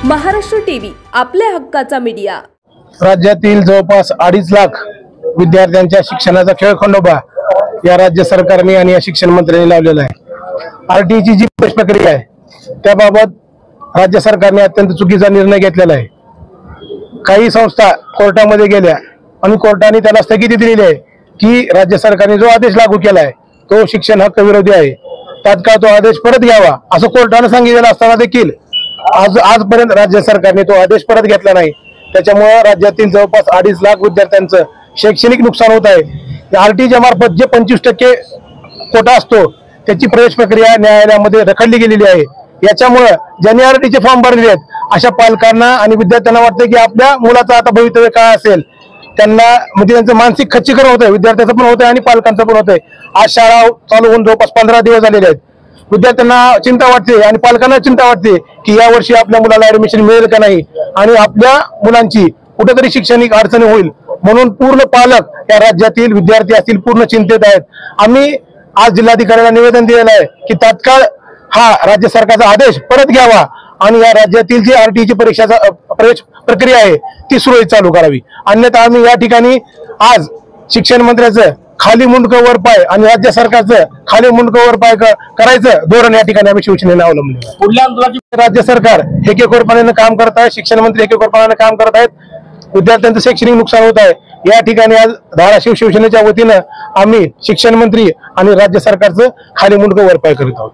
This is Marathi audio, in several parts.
महाराष्ट्र टीव्ही आपल्या हक्काचा मीडिया। राज्यातील जवळपास 2.5 लाख विद्यार्थ्यांच्या शिक्षणाचा खेळखंडोबा या राज्य सरकारने आणि या शिक्षण मंत्र्यांनी लावलेला आहे। आरटीची जी प्रक्रिया आहे त्याबाबत राज्य सरकारने अत्यंत चुकीचा निर्णय घेतलेला आहे। काही संस्था कोर्टामध्ये गेल्या आणि कोर्टाने त्याला स्थगिती दिलेली आहे की राज्य सरकारने जो आदेश लागू केला आहे तो शिक्षण हक्क विरोधी आहे, तात्काळ तो आदेश परत घ्यावा असं कोर्टाने सांगितलेलं असताना देखील आजपर्यंत राज्य सरकारने तो आदेश परत घेतला नाही। त्याच्यामुळे राज्यातील जवळपास 2.5 लाख विद्यार्थ्यांचं शैक्षणिक नुकसान होत आहे। आरटीच्या मार्फत जे 25% कोटा असतो त्याची प्रवेश प्रक्रिया न्यायालयामध्ये रखडली गेलेली आहे। याच्यामुळे ज्यांनी आरटीचे फॉर्म भरले आहेत अशा पालकांना आणि विद्यार्थ्यांना वाटतं की आपल्या मुलाचं आता भवितव्य काय असेल, त्यांना म्हणजे त्यांचं मानसिक खच्चीकरण होत आहे, विद्यार्थ्याचं पण होत आहे आणि पालकांचं पण होत आहे। आज शाळा चालू होऊन जवळपास 15 दिवस झालेले आहेत। विद्यार्थ्यांना चिंता वाटते आणि पालकांना चिंता वाटते की या वर्षी आपल्या मुलाला ऍडमिशन मिळेल का नाही आणि आपल्या मुलांची कुठेतरी शैक्षणिक अडचणी होईल म्हणून पूर्ण पालक या राज्यातील विद्यार्थी असतील पूर्ण चिंतेत आहेत। आम्ही आज जिल्हाधिकाऱ्यांना निवेदन दिलेलं आहे की तात्काळ हा राज्य सरकारचा आदेश परत घ्यावा आणि या राज्यातील जी आरटीची परीक्षाचा प्रवेश प्रक्रिया आहे ती सुरळीत चालू करावी। अन्यथा आम्ही या ठिकाणी आज शिक्षण मंत्र्याचं खाली मुंडकं वर पाय आणि राज्य सरकारचं खाली मुंडकं वर पाय करायचं धोरण या ठिकाणी आम्ही शिवसेनेने अवलंबलं आहे। पुढल्या आंदोलनाची राज्य सरकार हेकेखोरपणाने काम करत आहे, शिक्षण मंत्री हेकेखोरपणाने काम करत आहेत, विद्यार्थ्यांचं शैक्षणिक नुकसान होत आहे। या ठिकाणी आज धाराशिव शिवसेनेच्या वतीनं आम्ही शिक्षण मंत्री आणि राज्य सरकारचं खाली मुंडकं वर पाय करीत आहोत।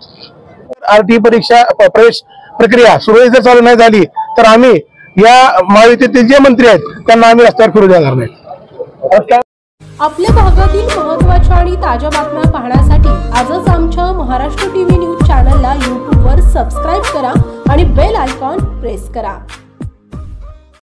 आरटी परीक्षा प्रवेश प्रक्रिया सुरळीत जर चालू नाही झाली तर आम्ही या महायुतीतील जे मंत्री आहेत त्यांना आम्ही रस्त्यावर फिरू देणार नाही। आपल्या भागातील महत्त्वाच्या आणि ताज्या बातम्या पाहण्यासाठी आजच आमच्या महाराष्ट्र टीव्ही न्यूज चॅनलला YouTube वर सबस्क्राइब करा आणि बेल आयकॉन प्रेस करा।